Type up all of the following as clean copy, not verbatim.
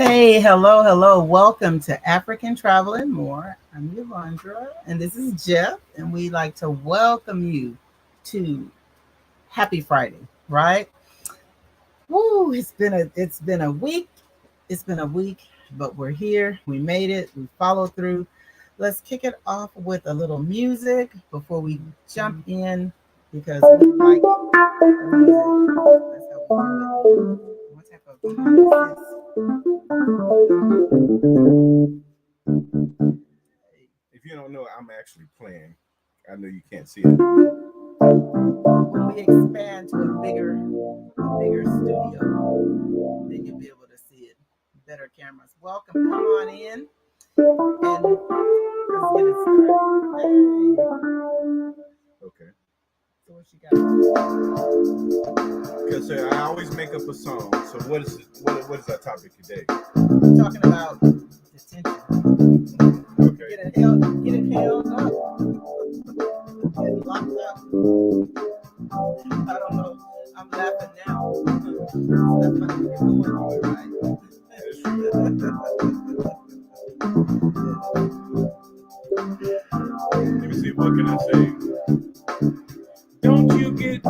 Hey, hello, hello. Welcome to African Travel and More. I'm Yolandra, and this is Jeff, and we'd like to welcome you to Happy Friday, right? Woo, it's been a week. It's been a week, but we're here. We made it. We followed through. Let's kick it off with a little music before we jump in because we like the music. That's how we do it. What type of behind If you don't know, I'm actually playing. I know you can't see it. when we expand to a bigger studio, then you'll be able to see it. Better cameras. Welcome. Come on in and let's get it started. Hey. Okay. So what you got? Because I always make up a song. So what is our topic today? We're talking about detention. Okay. Get it held up. Getting locked up. I don't know. I'm laughing now. It's not funny when you're going through Let me see. What can I say? Don't you get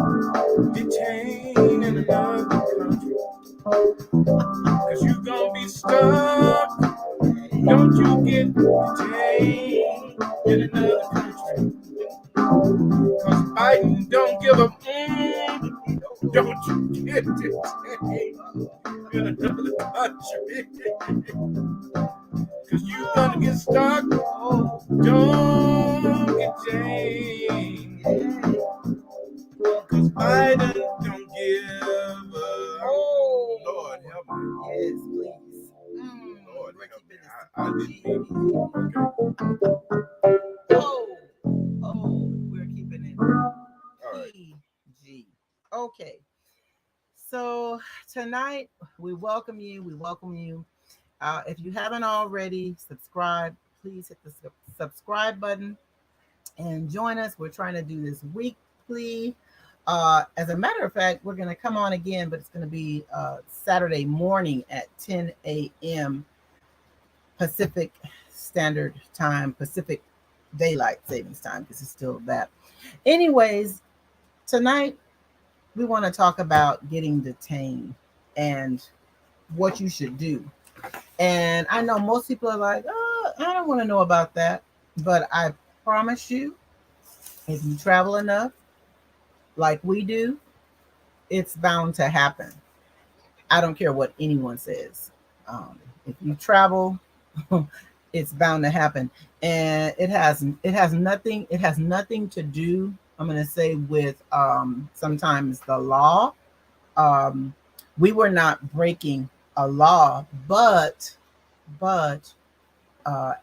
detained in another country? Cause you gonna be stuck. Don't you get detained in another country? Cause Biden don't give a don't you get detained in another country? Cause you gonna get stuck. Don't get detained. Cause Biden don't give a Lord help me. Yes, please. Lord We're help me. keeping I this didn't PG. mean. Okay. We're keeping it All right. PG. Okay. So tonight we welcome you. We welcome you. If you haven't already subscribed, please hit the subscribe button and join us. We're trying to do this weekly. As a matter of fact, we're going to come on again, but it's going to be Saturday morning at 10 a.m. Pacific Standard Time, Pacific Daylight Savings Time, because it's still that. Anyways, tonight we want to talk about getting detained and what you should do. And I know most people are like, oh, I don't want to know about that. But I promise you, if you travel enough, like we do, it's bound to happen. I don't care what anyone says. If you travel, it's bound to happen, and it has nothing to do. I'm going to say with sometimes the law. Um, we were not breaking a law, but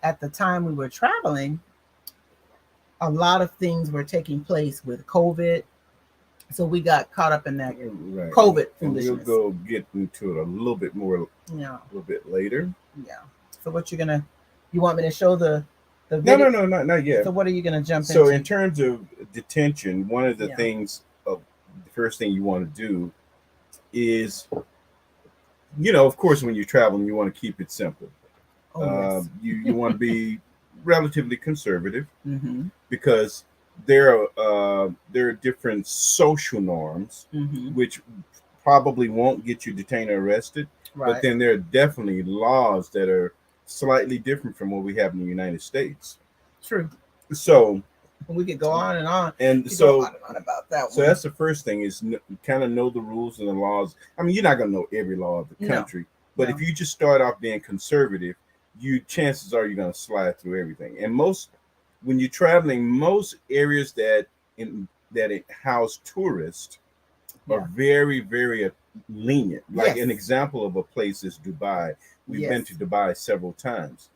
at the time we were traveling, a lot of things were taking place with COVID. So we got caught up in that Right. COVID And we'll foolishness. go get into it a little bit more Yeah, a little bit later. yeah. So what you want me to show the No, video? no, no, not yet. So what are you gonna jump So into? in terms of detention, one of the Yeah. things the first thing you want to do is, of course, when you're traveling, you want to keep it simple. Oh yes. You want to be relatively conservative Mm-hmm. because there are different social norms Mm-hmm. which probably won't get you detained or arrested, but Right. then there are definitely laws that are slightly different from what we have in the United States. True. So We could go on and on. and We could go so on and on about that so one. that's the first thing is kind of know the rules and the laws. I mean, you're not going to know every law of the No. country, but No. if you just start off being conservative, chances are you're going to slide through everything. And when you're traveling, most areas that it house tourists Yeah. are very, very lenient. Like Yes. an example of a place is Dubai. We've been Yes. to Dubai several times.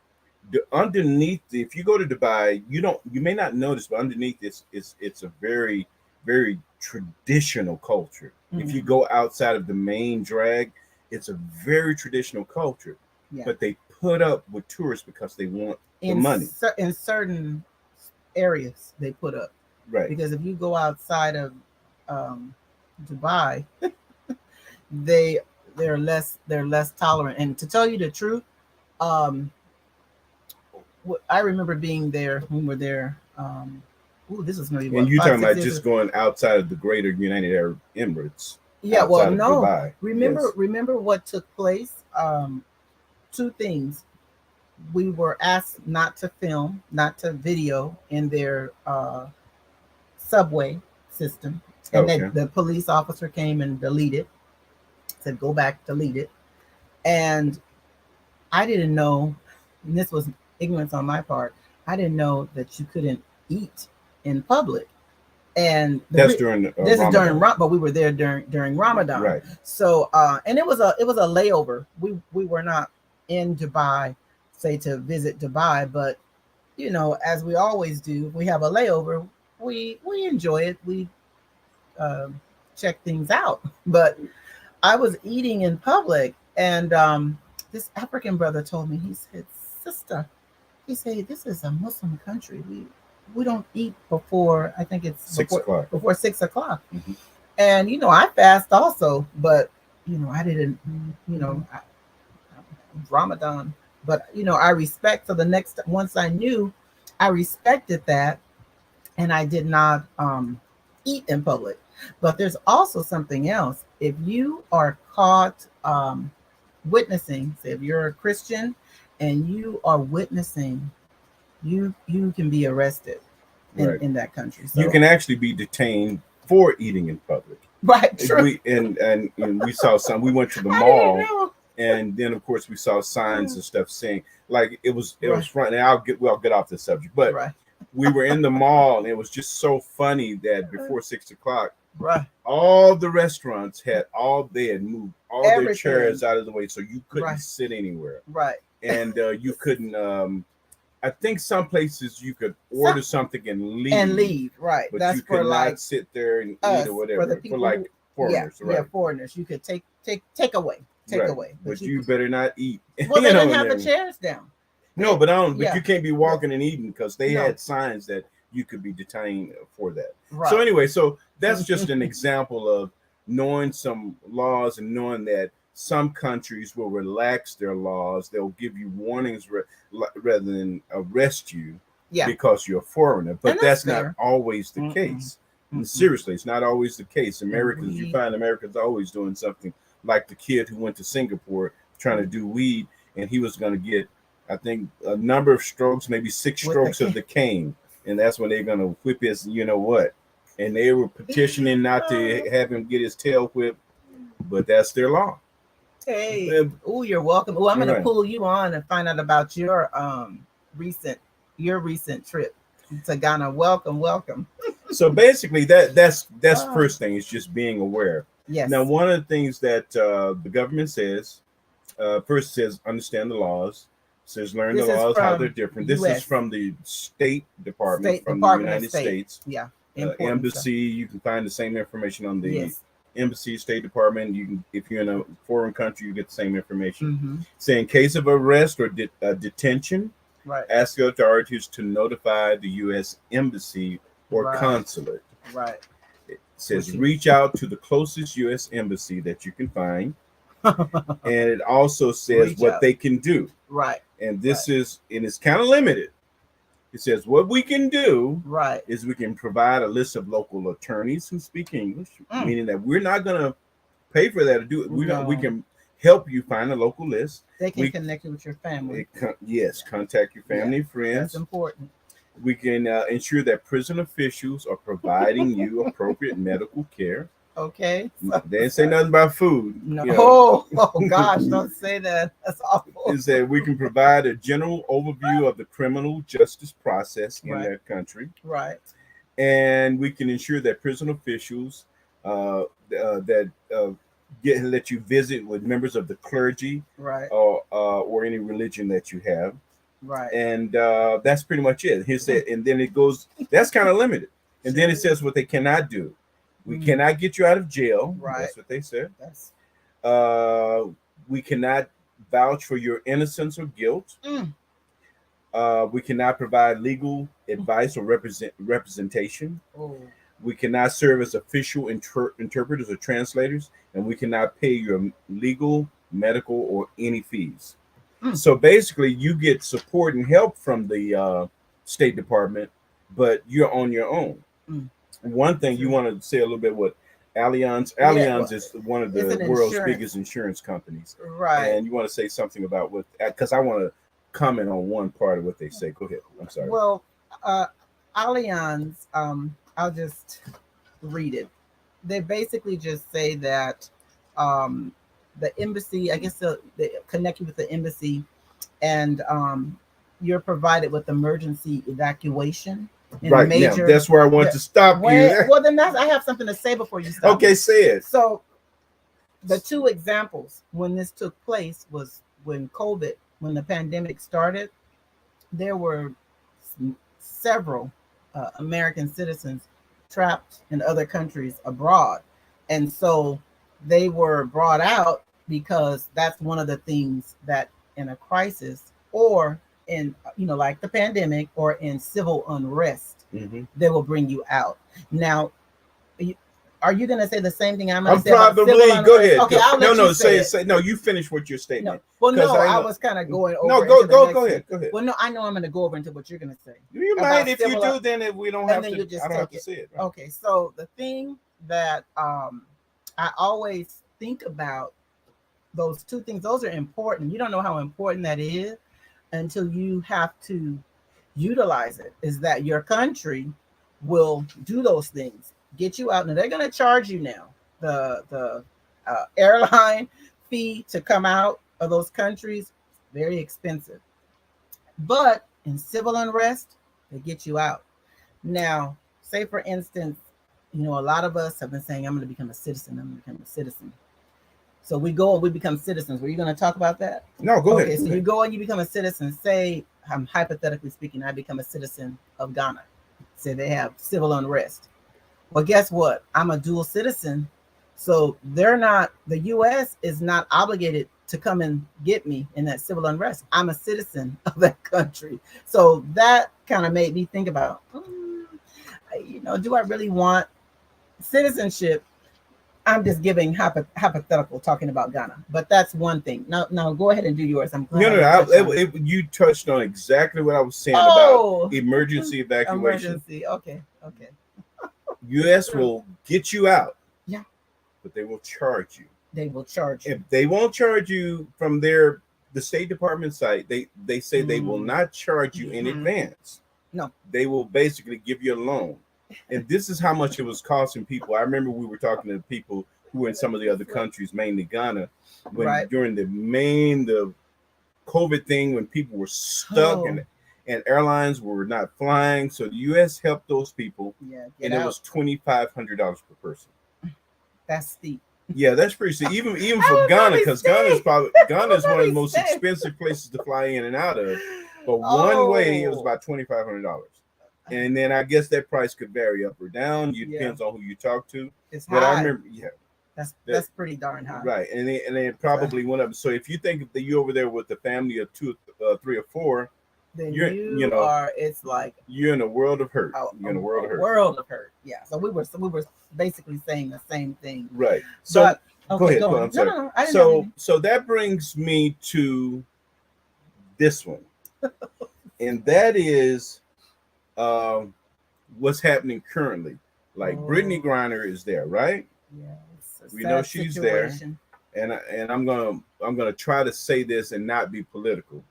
If you go to Dubai, you may not notice, but underneath it's a very, very traditional culture. If you Mm-hmm. go outside of the main drag, it's a very traditional culture. Yeah. But they put up with tourists because they want the money. In certain areas they put up, Right. because if you go outside of um, Dubai, they they're less tolerant. And to tell you the truth, um, I remember being there when we were there. Ooh, this was maybe And what you five, talking six about years just ago. going outside of the Greater United Arab Emirates, Yeah, well, outside of no. Dubai. Remember, Yes. remember what took place. Two things. We were asked not to film, not to video in their subway system, and that Okay. the police officer came and deleted, said go back, delete it, and I didn't know, and this was ignorance on my part. I didn't know that you couldn't eat in public. And That's during this is during Ramadan. but we were there during Ramadan. Right. So and it was a layover. We were not in Dubai, say to visit Dubai, but as we always do, we have a layover. We enjoy it. We um, check things out. But I was eating in public, and this African brother told me. He said, "Sister," he said, "this is a Muslim country. We don't eat before. I think it's 6 o'clock. before 6 o'clock." Hmm. And I fast also, but I didn't. Ramadan, but I respect. So the next once I knew, I respected that, and I did not eat in public. But there's also something else. If you are caught witnessing, say if you're a Christian and you are witnessing, you can be arrested in Right. in that country. You So can actually be detained for eating in public. right, true. And we saw some. We went to the I didn't mall, know. and then of course we saw signs and stuff saying like it was Right, front. And we'll get off the subject, but right, we were in the mall, and it was just so funny that before 6 o'clock, right. all the restaurants they had moved all their Everything. chairs out of the way, so you couldn't Right, sit anywhere, right. and you couldn't. I think some places you could Some, order something and and leave, leave. Right. but That's you for could like not sit there and eat us, or for the whatever for people like who, yeah, foreigners, yeah, right? foreigners. You could take away, take Right. away, but But you better not eat, well, they didn't in have the there. chairs down. No, They, but I don't. But yeah, you can't be yeah, walking and eating because they no, had signs that you could be detained for that. So right. anyway, so that's just an example of knowing some laws and knowing that some countries will relax their laws. They'll give you warnings rather than arrest you Yeah, because you're a foreigner. and But that's that's not fair. always the Mm-mm, case. And mm-mm. seriously, it's not always the case. And Americans, you we, find Americans always doing something like the kid who went to Singapore trying to do weed, and he was going to get, I think, a number of strokes, maybe six with the strokes of the cane, and that's when they're going to whip his, you know what? And they were petitioning not to have him get his tail whipped, but that's their law. hey, oh, you're welcome. Oh, I'm gonna Right. pull you on and find out about recent your recent trip to Ghana. Welcome, welcome. So basically, that's Oh, first thing is just being aware. yes. Now, one of the things that the government says first says understand the laws. Says learn the This is laws how they're from different. This is U.S. from the State Department State from the Department of United State. States. Yeah, important stuff. Embassy. You can find the same information on the Yes. embassy, State Department. You can, if you're in a foreign country, you get the same information. Mm-hmm. Say in case of arrest or detention, Right. ask the authorities to notify the U.S. embassy or Right. consulate. Right. It says Which reach out to the closest U.S. embassy that you can find, is and it also says reach what out. they can do. Right. And Right. this is, and it's kind of limited. It says what we can do Right. is we can provide a list of local attorneys who speak English, Mm. meaning that we're not going to pay for that to do it. We No. can help you find a local list. They can We connect you with your family. yes, contact your family, Yeah, friends. that's important. We can ensure that prison officials are providing you appropriate medical care. Okay. So, They didn't say nothing about food. no. You know. Oh gosh, don't say that. That's awful. Is that we can provide a general overview of the criminal justice process in Right. that country, Right. and we can ensure that prison officials that let you visit with members of the clergy Right. or any religion that you have, Right. and that's pretty much it. He said, and then it goes. That's kind of limited, and then it says what they cannot do. We Mm. cannot get you out of jail. Right. That's what they said. That's We cannot vouch for your innocence or guilt. mm. We cannot provide legal advice or representation. Oh. We cannot serve as official interpreters or translators, and we cannot pay your legal, medical, or any fees. Mm. So basically, you get support and help from the State Department, but you're on your own. Mm. One thing you True. want to say a little bit what Allianz. Yeah, well, Allianz is one of it's the an world's insurance, biggest insurance companies, right? and you want to say something about what because I want to comment on one part of what they say. Go ahead. I'm sorry. Well, uh, Allianz, I'll just read it. They basically just say that um, the embassy, I guess they connect you with the embassy, and you're provided with emergency evacuation in Right now, major. that's where I want Yeah, to stop you. well, then I have something to say before you stop. Okay, say it. So the two examples when this took place was when COVID, when the pandemic started, there were several American citizens trapped in other countries abroad. And so they were brought out because that's one of the things that in a crisis or in, like the pandemic or in civil unrest, Mm-hmm. they will bring you out. Now, are you going to say the same thing I'm going I'm to say about civil probably unrest? go ahead. Okay, Go. I'll let No, you say it. say no. You finish with your No, statement. well, no, I know, was kind of going over. no, into the go next go one. ahead. Go ahead. Well, no, I know I'm going to go over into what you're going to say. You about mind if you civil do? Then if we don't and have then to, you just I don't have take to say it. it. Right? Okay, so the thing that I always think about those two things, those are important. You don't know how important that is until you have to utilize it. Is that your country will do those things, get you out, and they're going to charge you now the airline fee to come out of those countries, very expensive. But in civil unrest, they get you out. Now, say for instance, a lot of us have been saying, I'm going to become a citizen. I'm going to become a citizen. So we go and we become citizens. Were you going to talk about that? No, go ahead. Okay, so Go you ahead. go and you become a citizen. Say, I'm hypothetically speaking, I become a citizen of Ghana. Say they have civil unrest. Well, guess what? I'm a dual citizen. So the US is not obligated to come and get me in that civil unrest. I'm a citizen of that country. So that kind of made me think about, do I really want citizenship? I'm just giving hypothetical talking about Ghana, but that's one thing. Now go ahead and do yours. I'm glad. You touched on exactly what I was saying Oh, about emergency evacuation. emergency. Okay. U.S. will get you out. Yeah. But they will charge you. They will charge you. If they won't charge you from the State Department site, they say they will not charge you in advance. No. They will basically give you a loan. And this is how much it was costing people. I remember we were talking to people who were in some of the other countries, mainly Ghana, when during the COVID thing, when people were stuck and airlines were not flying. So the U.S. helped those people, and it was $2,500 per person. That's steep. Yeah, that's pretty steep. Even for Ghana, because Ghana is one of the most expensive places to fly in and out of. But one way, it was about $2,500. And then I guess that price could vary up or down. It depends on who you talk to. It's but high. I remember, that's pretty darn high. Right, and it probably went up. So if you think that you're over there with the family of 2, 3, or 4, then you are. It's like you're in a world of hurt. You're in a world of hurt. World of hurt. Yeah. So we were basically saying the same thing. Right. So go ahead. Go on. I'm sorry. No, so that brings me to this one, and that is what's happening currently. Like Brittany Griner is there, right? Yes. We know she's situation. There, and I'm gonna try to say this and not be political,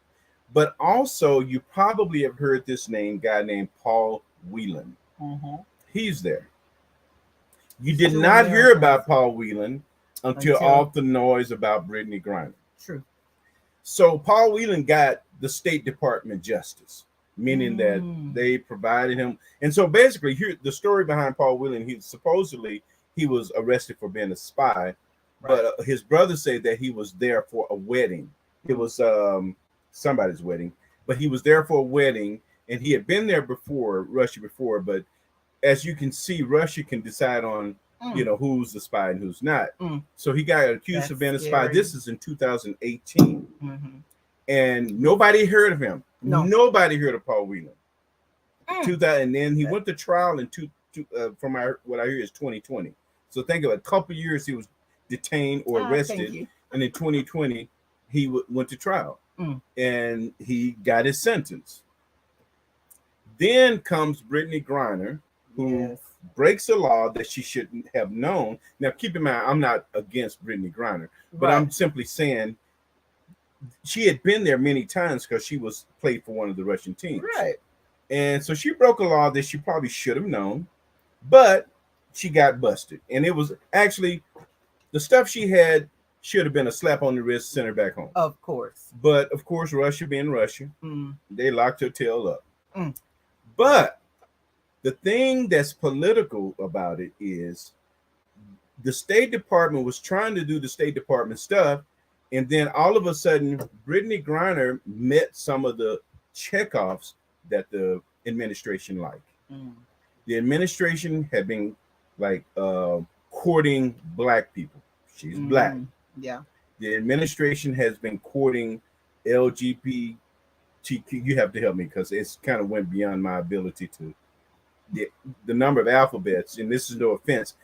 but also you probably have heard this guy named Paul Whelan. Mm-hmm. He's there. You did not hear about Paul Whelan until all the noise about Brittany Griner. True. So Paul Whelan got the State Department justice, meaning that they provided him. And so basically, here the story behind Paul Whelan, he was arrested for being a spy, but his brother said that he was there for a wedding. It was somebody's wedding, but he was there for a wedding, and he had been there before, Russia before, but as you can see, Russia can decide on, who's the spy and who's not. So he got accused of being a spy. This is in 2018. And nobody heard of him. No. Nobody heard of Paul Whelan. And then he went to trial in from what I hear is 2020. So think of a couple years he was detained or Thank arrested, you. and in 2020 he went to trial, Mm. and he got his sentence. Then comes Brittany Griner, who Yes. breaks a law that she shouldn't have known. Now, keep in mind, I'm not against Brittany Griner, but Right. I'm simply saying she had been there many times because she was played for one of the Russian teams. Right. And so she broke a law that she probably should have known, but she got busted. And it was actually the stuff she had should have been a slap on the wrist, sent her back home. Of course. But of course, Russia being Russia, Mm. they locked her tail up. Mm. But the thing that's political about it is the State Department was trying to do the State Department stuff, and then all of a sudden, Brittany Griner met some of the checkoffs that the administration liked. Mm. The administration had been like courting black people. She's black. Yeah. The administration has been courting LGBTQ. You have to help me because it's kind of went beyond my ability to the number of alphabets, and this is no offense.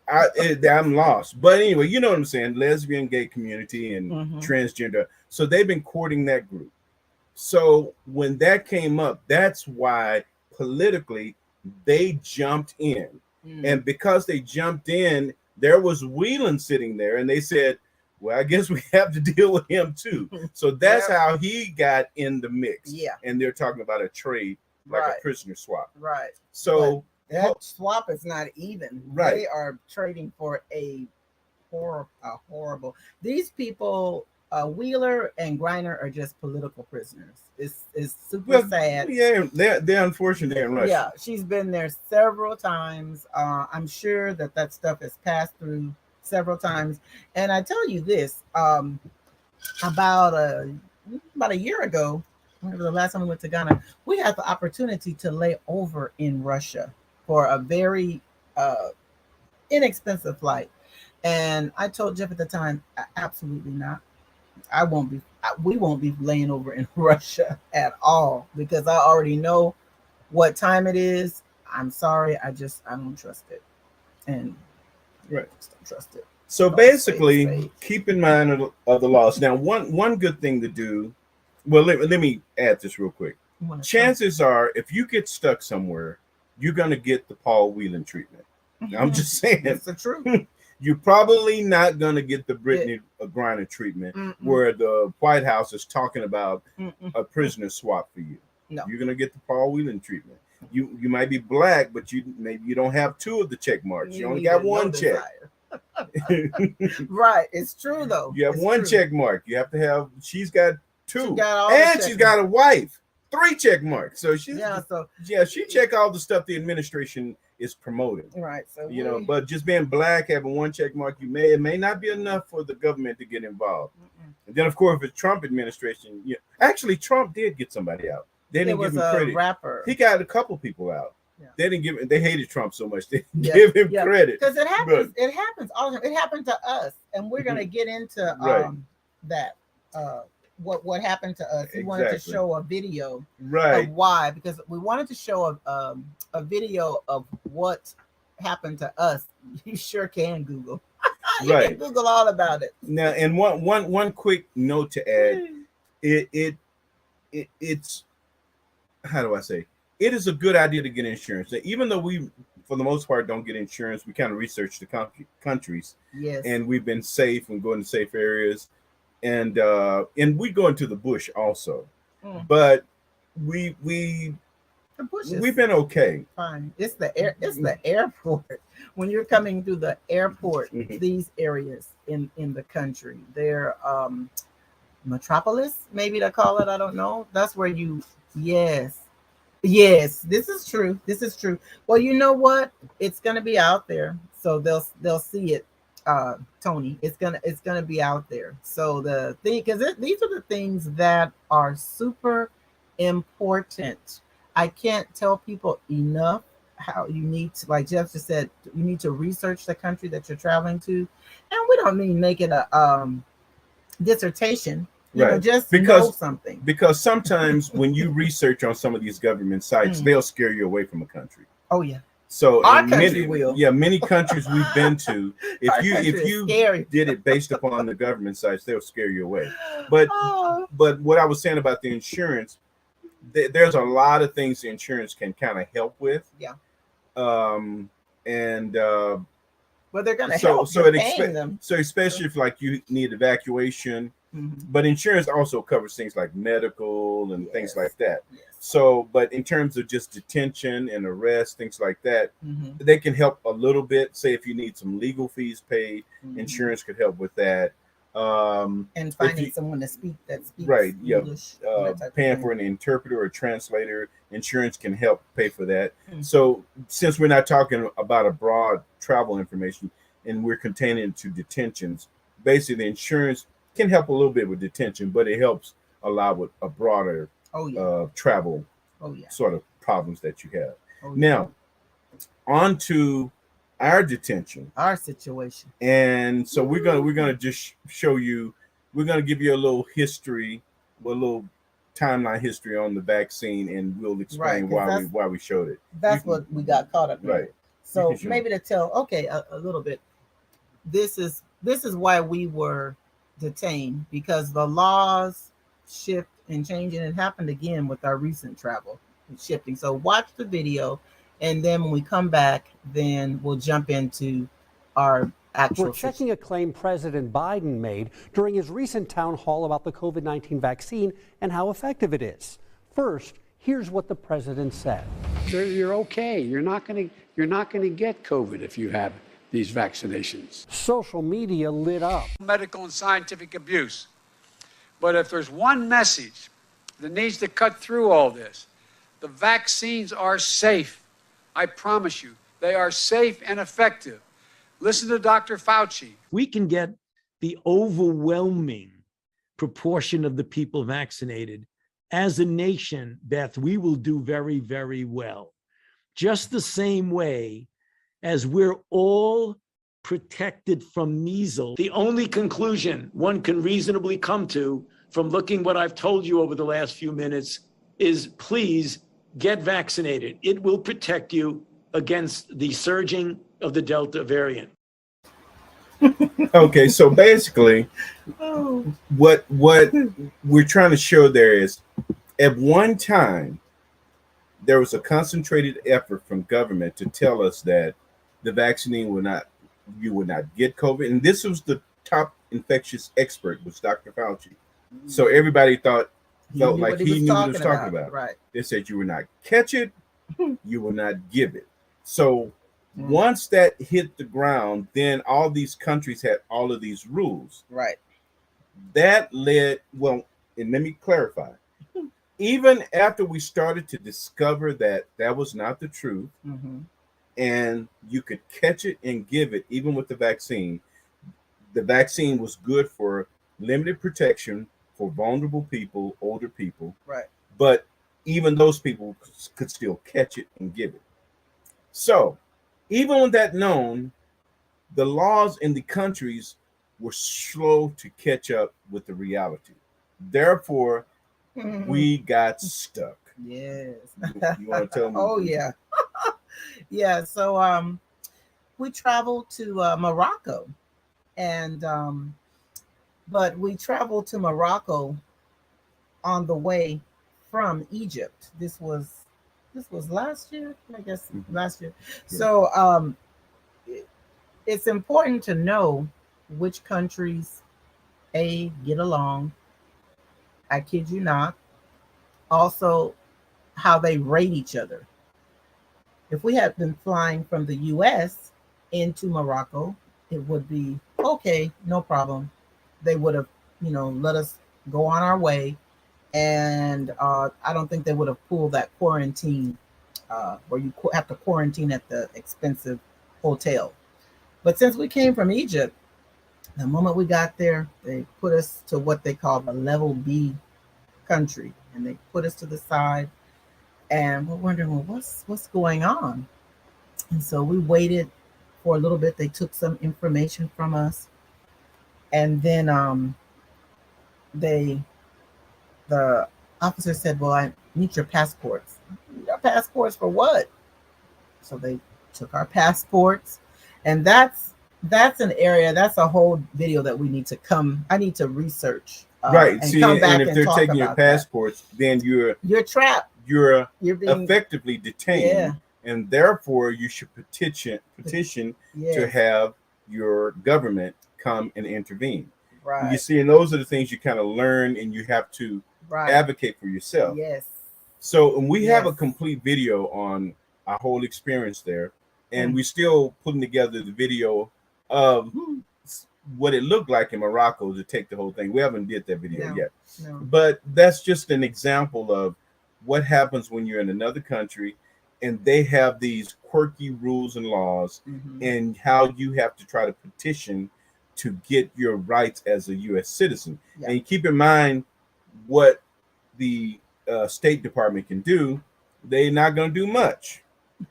I'm lost. But anyway, you know what I'm saying? Lesbian, gay community, and transgender. So they've been courting that group. So when that came up, that's why politically they jumped in. And because they jumped in, there was Whelan sitting there, and they said, well, I guess we have to deal with him too. So that's how he got in the mix. Yeah. And they're talking about a trade, like a prisoner swap. Right. So that swap is not even. Right. They are trading for a horrible. These people, Wheeler and Griner, are just political prisoners. It's super sad. Yeah, they're unfortunate in Russia. Yeah, she's been there several times. I'm sure that stuff has passed through several times. And I tell you this, about a year ago, whenever the last time we went to Ghana, we had the opportunity to lay over in Russia for a very inexpensive flight. And I told Jeff at the time, absolutely not. We won't be laying over in Russia at all, because I already know what time it is. I'm sorry. I don't trust it. And just don't trust it. So basically, keep in mind of the laws. Now, one good thing to do, well, let me add this real quick. Chances are, if you get stuck somewhere, you're going to get the Paul Whelan treatment. I'm just saying. It's the truth. You're probably not going to get the Brittany Griner treatment where the White House is talking about a prisoner swap for you. No. You're going to get the Paul Whelan treatment. You might be black, but maybe you don't have two of the check marks. You only got one check. Right. It's true, though. You have one check mark. You have to have, she's got two. She's got a wife. 3 check marks. So she check all the stuff the administration is promoting. Right. So but just being black, having 1 check mark, it may not be enough for the government to get involved. And then, of course, if it's Trump administration, actually Trump did get somebody out. They didn't give him credit. Rapper. He got a couple people out. Yeah. They didn't give. They hated Trump so much. They didn't give him credit because it happens. It happens all the time. It happened to us, and we're gonna get into that. What happened to us? He wanted to show a video of why, because we wanted to show a video of what happened to us. You sure can Google. You can Google all about it. Now, and one quick note to add, it's how do I say? It is a good idea to get insurance. Even though we, for the most part, don't get insurance, we kind of research the countries. Yes. And we've been safe and going to safe areas. And we go into the bush also. But we've been okay. Fine. It's the airport. When you're coming through the airport, these areas in the country, they're metropolis, maybe they call it. I don't know. That's where Yes, this is true. Well, you know what? It's gonna be out there, so they'll see it. Tony, it's gonna be out there. So the thing, because these are the things that are super important. I can't tell people enough how you need to, like Jeff just said, you need to research the country that you're traveling to, and we don't mean make it a dissertation. Just know something. Because sometimes when you research on some of these government sites, they'll scare you away from a country. Oh yeah. So Our in country many, will. yeah, many countries we've been to, if Our you country if is you scary. did it based upon the government sites, they'll scare you away. But Oh, but what I was saying about the insurance, there's a lot of things the insurance can kind of help with. yeah. Um, and Well, they're gonna so help. so You're it paying expect them. so So, especially if like you need evacuation, mhm. but insurance also covers things like medical and things Yes. like that. Yes. So, but in terms of just detention and arrest, things like that, Hmm. they can help a little bit. Say if you need some legal fees paid, Hmm. insurance could help with that. And If finding you someone that speaks right, yeah, English and that type of paying thing. for an interpreter or translator, insurance can help pay for that. Mm. So, since we're not talking about a broad travel information and we're containing it to detentions, basically the insurance can help a little bit with detention, but it helps a lot with a broader Oh yeah. travel Oh yeah. sort of problems that you have. Oh yeah. Now, on to our detention, Our situation. and so we're gonna Woo. just show you, we're gonna give you a little history, a little timeline history on the vaccine, and we'll Right, explain because why we showed it. You that's can what we got caught up in. right, you can So show 'em. maybe to tell, okay, a little bit. This is why we were detained, because the laws shift and change, and it happened again with our recent travel shifting. So watch the video, and then when we come back, then we'll jump into our We're actual checking a claim President Biden made during his recent town hall about the COVID-19 vaccine and how effective it is. First, here's what the president said. You're okay. You're not going to get COVID if you have these vaccinations. Social media lit up. Medical and scientific abuse. But if there's one message that needs to cut through all this, the vaccines are safe. I promise you, they are safe and effective. Listen to Dr. Fauci. We can get the overwhelming proportion of the people vaccinated. As a nation, Beth, we will do very, very well. Just the same way as we're all protected from measles. The only conclusion one can reasonably come to from looking what I've told you over the last few minutes is please get vaccinated. It will protect you against the surging of the Delta variant. Okay, so basically, Oh. what we're trying to show there is, at one time, there was a concentrated effort from government to tell us that the vaccine you would not get COVID, and this was the top infectious expert, was Dr. Fauci. So everybody felt like he knew what he was talking about. Right. They said you will not catch it, you will not give it. So Mm. once that hit the ground, then all these countries had all of these rules. Right. That led, well, and let me clarify. Even after we started to discover that that was not the truth, Mm-hmm. and you could catch it and give it, even with the vaccine was good for limited protection for vulnerable people, older people, Right. but even those people could still catch it and give it. So, even with that known, the laws in the countries were slow to catch up with the reality. Therefore, we got stuck. Yes. You want to tell me? Oh yeah. Yeah. So we traveled to Morocco, and but we traveled to Morocco on the way from Egypt. This was last year, I guess. Mhm. Last year. Yeah. So it's important to know which countries get along. I kid you not. Also, how they rate each other. If we had been flying from the US into Morocco, it would be okay, no problem. They would have, let us go on our way. And I don't think they would have pulled that quarantine where you have to quarantine at the expensive hotel. But since we came from Egypt, the moment we got there, they put us to what they call the level B country. And they put us to the side, and we're wondering, well, what's going on? And so we waited for a little bit. They took some information from us, and then they the officer said, "Well, I need your passports." Your passports for what? So they took our passports, and that's an area, that's a whole video that we need to come. I need to research, Right. and See, come back and if and they're talk taking your about that. passports, then You're trapped. you're You're being effectively detained, yeah. and therefore you should petition to Yes. have your government come and intervene. You Right. see, and those are the things you kind of learn, and you have to Right. advocate for yourself. Yes. So, and we have a Yes. complete video on our whole experience there, and Mm. we're still putting together the video of what it looked like in Morocco to take the whole thing. We haven't did that video No. yet, No. but that's just an example of what happens when you're in another country and they have these quirky rules and laws, Mhm. and how you have to try to petition to get your rights as a U.S. citizen. Yeah. And keep in mind what the State Department can do. They're not going to do much,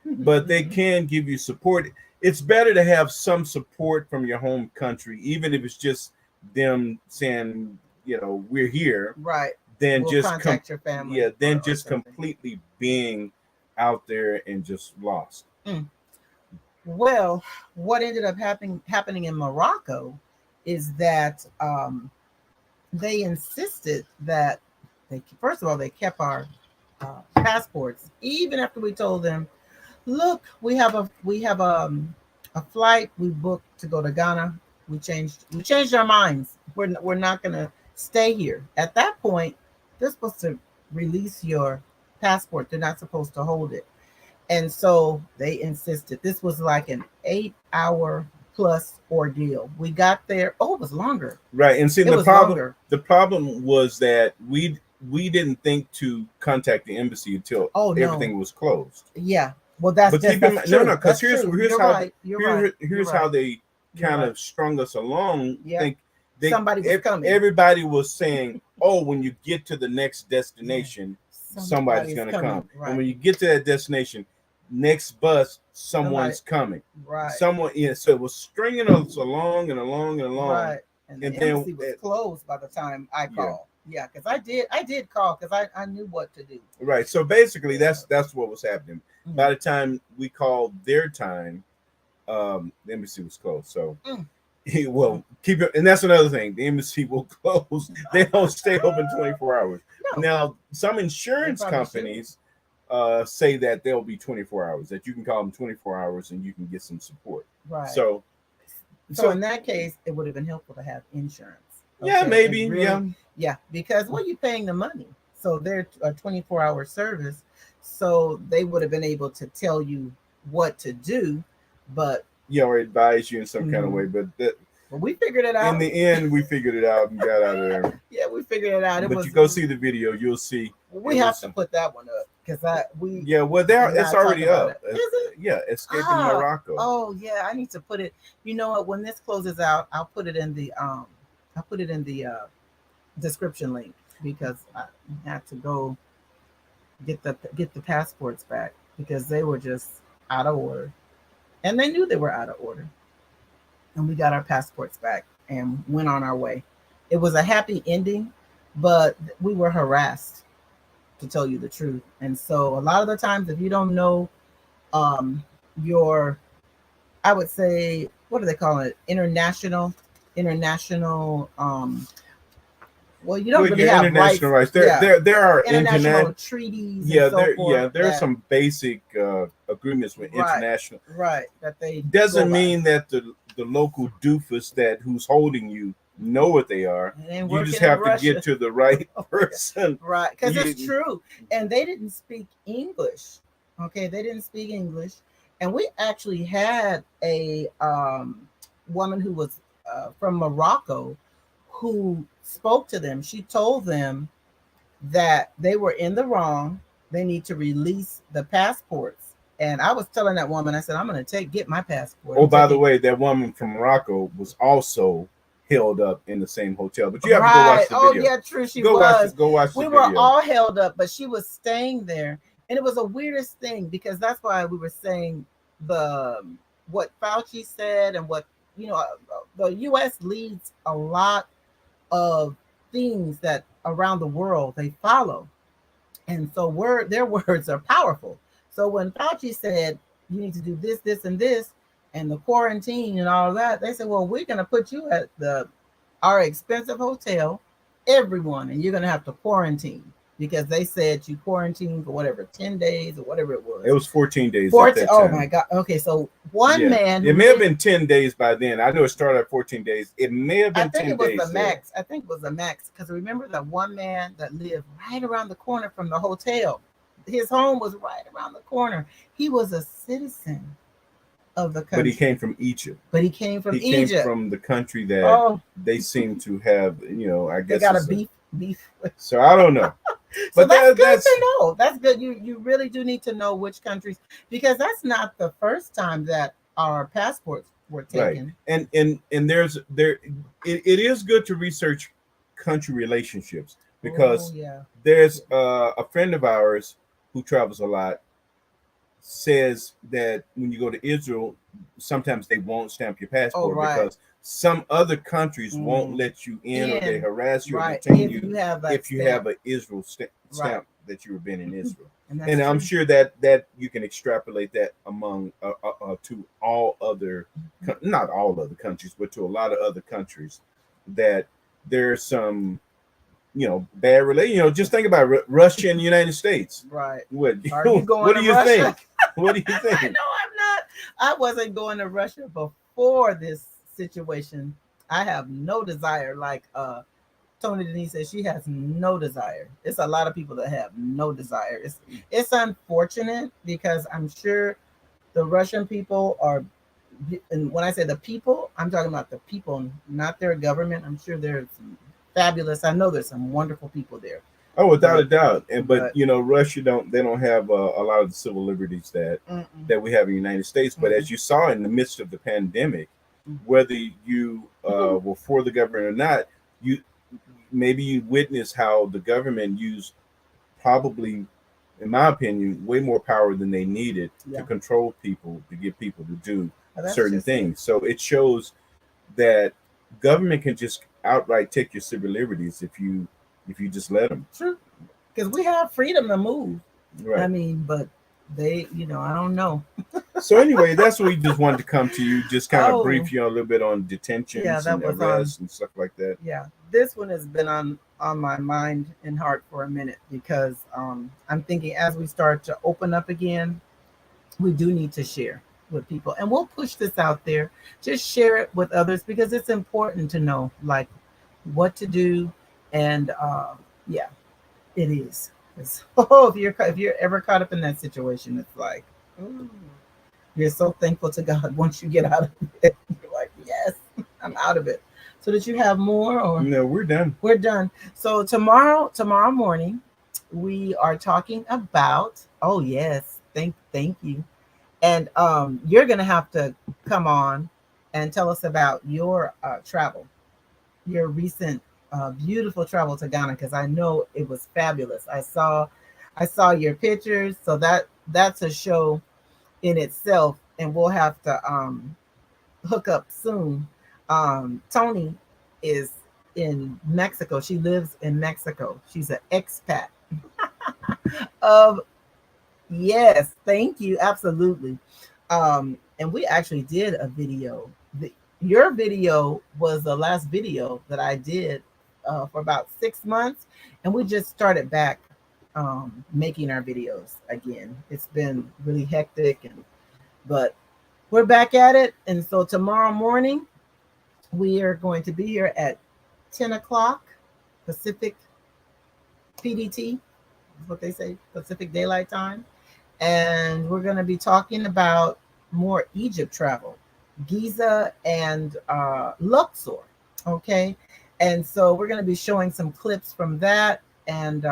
but they can give you support. It's better to have some support from your home country, even if it's just them saying, we're here, Right. than We'll just contact your family. yeah, than or just something. completely being out there and just lost. Well, what ended up happening in Morocco is that they insisted that first of all, they kept our passports even after we told them, look, we have a flight we booked to go to Ghana. We changed our minds. We're not gonna stay here. At that point, they're supposed to release your passport. They're not supposed to hold it. And so they insisted. This was like an 8-hour plus ordeal. We got there. Oh, it was longer. Right. And see, It the was problem longer. the problem was that we didn't think to contact the embassy until Oh, no. everything was closed. Yeah. Well, that's But keep in mind, true. no, because That's here's true. here's You're how right. You're right. here's You're how right. they You're kind right. of strung us along. Yeah. They, Somebody was coming. Everybody was saying, "Oh, when you get to the next destination, somebody's going to come." Right. And when you get to that destination, next bus, someone's coming. Right. Someone, so it was stringing us along and along and along. Right. And the And then embassy was closed by the time I called. Yeah, because I did call because I knew what to do. Right. So basically, that's what was happening. Mhm. By the time we called their time, the embassy was closed. So, well, keep it. And that's another thing. The embassy will close. They don't stay open 24 hours. No. Now, some insurance They probably companies say that they'll be 24 hours. That you can call them 24 hours and you can get some support. Right. So in that case, it would have been helpful to have insurance. yeah, Okay, maybe. and really- Yeah. Yeah, because you're paying the money. So they're a 24-hour service. So they would have been able to tell you what to do, but Or advise you in some kind of way. But we figured it out. in the end, we figured it out and got out of there. Yeah, we figured it out. But you go see the video, you'll see. We have to put that one up because Yeah, well, it's already up. Is it? Yeah, Escaping Ah, Morocco. Oh yeah, I need to put it. You know what? When this closes out, I'll put it in the description link because I had to go get the passports back because they were just out of order, and they knew they were out of order. And we got our passports back and went on our way. It was a happy ending, but we were harassed, to tell you the truth. And so a lot of the times, if you don't know I would say, what do they call it? International well, you don't really have international rights. Yeah. There are international treaties. Yeah, and so forth there are that- some basic agreements with Right. international. right that they Doesn't go by. mean that the local doofus who's holding you know what they are. It ain't You just working in have to Russia. get to the right person. Right, because it's You- true. And they didn't speak English. Okay, they didn't speak English. And we actually had a woman who was from Morocco who spoke to them. She told them that they were in the wrong. They need to release the passports. And I was telling that woman, I said, I'm going to get my passport. Oh, by the way, that woman from Morocco was also held up in the same hotel. But you have to go watch the Oh, video. yeah, true. She Go was. watch We the were video. all held up, but she was staying there. And it was the weirdest thing because that's why we were saying what Fauci said and what, the U.S. leads a lot of things that around the world they follow. And so their words are powerful. So when Fauci said, you need to do this, this, and this, and the quarantine and all that. They said, well, we're going to put you at our expensive hotel, everyone, and you're going to have to quarantine because they said you quarantine for whatever 10 days or whatever it was. It was 14 days. 14. Oh my God. Okay, so one man. It may have been 10 days by then. I know it started at 14 days. It may have been 10 days. I think it was the max. I think it was the max because remember that one man that lived right around the corner from the hotel. His home was right around the corner. He was a citizen of the country. But he came from Egypt. He came from the country that they seem to have, I guess. They got a beef. So I don't know. So but that's good to know. That's good. You really do need to know which countries, because that's not the first time that our passports were taken. Right. And it is good to research country relationships because there's a friend of ours who travels a lot says that when you go to Israel, sometimes they won't stamp your passport because some other countries won't let you in, or they harass you or detain you if you have an Israel stamp that you have been in Israel. And I'm sure that you can extrapolate that among to all other, not all other countries, but to a lot of other countries, that there's some bad relation. Just think about Russia and the United States. Right. What do you think? What do you think? No, I'm not. I wasn't going to Russia before this situation. I have no desire. Like Tony Denise says, she has no desire. It's a lot of people that have no desire. It's unfortunate because I'm sure the Russian people are, and when I say the people, I'm talking about the people, not their government. I'm sure there's fabulous. I know there's some wonderful people there. Oh, without a doubt. But Russia don't have a lot of the civil liberties that we have in the United States. But as you saw in the midst of the pandemic, whether you were for the government or not, you witnessed how the government used, probably, in my opinion, way more power than they needed to control people, to get people to do certain things. So it shows that government can just outright take your civil liberties if you just let them. True, because we have freedom to move. Right. I mean, but they, I don't know. So anyway, that's what we just wanted to come to you, just kind of brief you a little bit on detentions and arrests and stuff like that. Yeah, this one has been on my mind and heart for a minute because I'm thinking as we start to open up again, we do need to share with people, and we'll push this out there. Just share it with others because it's important to know like what to do, and it is. If you're ever caught up in that situation, it's like you're so thankful to God once you get out of it. You're like, yes, I'm out of it. So did you have more? Or no, we're done. We're done. So tomorrow morning, we are talking about. Oh yes, thank you. And you're gonna have to come on and tell us about your travel, your recent beautiful travel to Ghana, because I know it was fabulous. I saw your pictures, so that's a show in itself, and we'll have to hook up soon. Tony is in Mexico. She lives in Mexico. She's an expat. Yes, thank you. Absolutely. And we actually did a video. Your video was the last video that I did for about 6 months. And we just started back making our videos again. It's been really hectic, but we're back at it. And so tomorrow morning, we are going to be here at 10 o'clock Pacific PDT, is what they say, Pacific Daylight Time. And we're going to be talking about more Egypt travel, Giza and Luxor. Okay. And so we're going to be showing some clips from that, and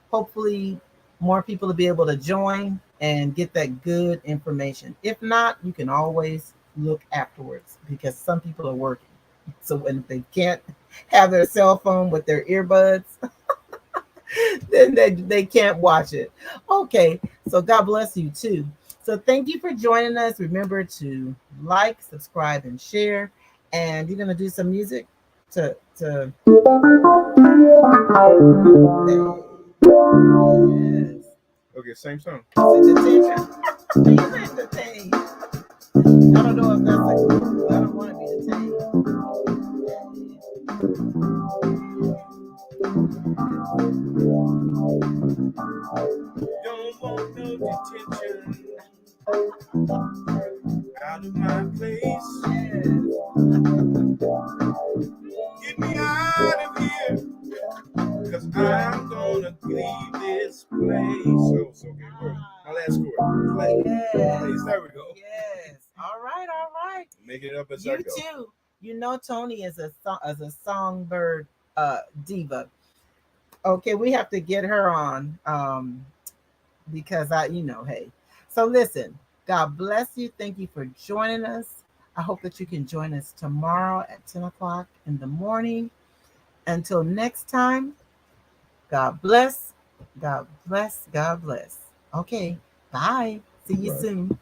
hopefully more people will be able to join and get that good information. If not, you can always look afterwards because some people are working. So when they can't have their cell phone with their earbuds, then they can't watch it. Okay, so God bless you too. So thank you for joining us. Remember to like, subscribe, and share. And you're gonna do some music to yes. Okay, same song. Is it Detained? You've been detained. I don't know if that's like, I don't want to be detained. Don't want no detention. Out of my place. Get me out of here. Cause I'm gonna leave this place. Oh, so okay. My last chord. Play. Yes. Place. There we go. Yes. All right. All right. Make it up as I You go. too. You know Tony is a songbird diva. Okay, we have to get her on because hey. So listen, God bless you. Thank you for joining us. I hope that you can join us tomorrow at 10 o'clock in the morning. Until next time, God bless. God bless. God bless. Okay, bye. See you Bye. soon.